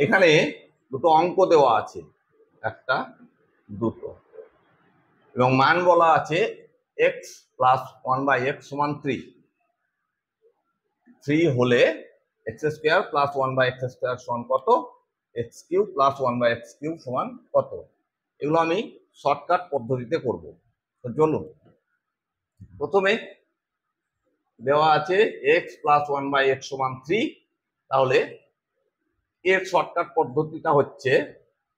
এখানে দুটো অঙ্ক দেওয়া আছে, একটা দুটো, এবং মান বলা আছে x প্লাস 1/x সমান 3। 3 হলে x square plus 1/x square সমান কত, x cube plus 1/x cube সমান কত। এগুলো আমি শর্টকাট পদ্ধতিতে করব। তো চলুন, প্রথমে দেওয়া আছে x প্লাস 1/x সমান 3। তাহলে এর শর্টকাট পদ্ধতিটা হচ্ছে,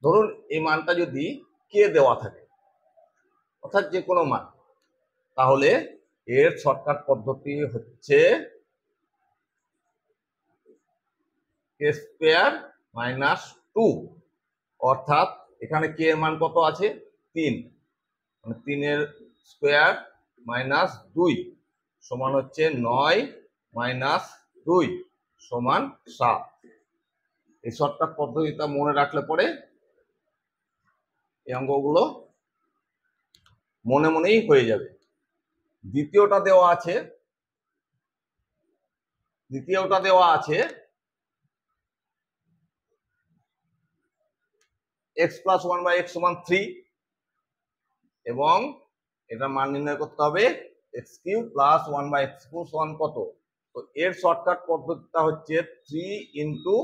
ধরুন এই মানটা যদি কে দেওয়া থাকে, অর্থাৎ যে কোনো মান, তাহলে এর শর্টকাট পদ্ধতি হচ্ছে কে স্কোয়ার মাইনাস 2। অর্থাৎ এখানে কে এর মান কত আছে, 3, মানে 3 স্কোয়ার মাইনাস 2 সমান হচ্ছে 9 মাইনাস 2 সমান 7। এই শর্টকাট পদ্ধতিটা মনে রাখলে পরে এই অঙ্কগুলো মনে মনেই হয়ে যাবে। দ্বিতীয়টা দেওয়া আছে x প্লাস 1/x সমান 3, এবং এটা মান নির্ণয় করতে হবে x cube plus 1/x cube সমান কত। তো এর শর্টকাট পদ্ধতিটা হচ্ছে 3 ইন্টু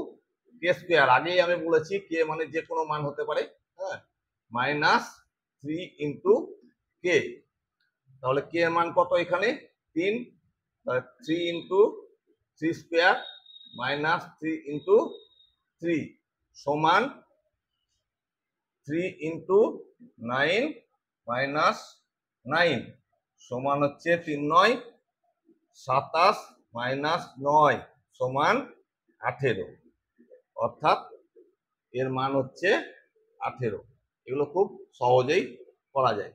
কে স্কোয়ার, আগেই আমি বলেছি কে মানে যে কোনো মান হতে পারে, হ্যাঁ, মাইনাস 3 ইন্টু কে। তাহলে কে এর মান কত এখানে 3, তাহলে 3 ইন্টু 3 স্কোয়ার মাইনাস 3 ইন্টু 3 সমান 3 ইন্টু 9 মাইনাস 9 সমান হচ্ছে 3 9 27 মাইনাস 9 সমান 18। অর্থাৎ এর মান হচ্ছে 18। এগুলো খুব সহজেই করা যায়।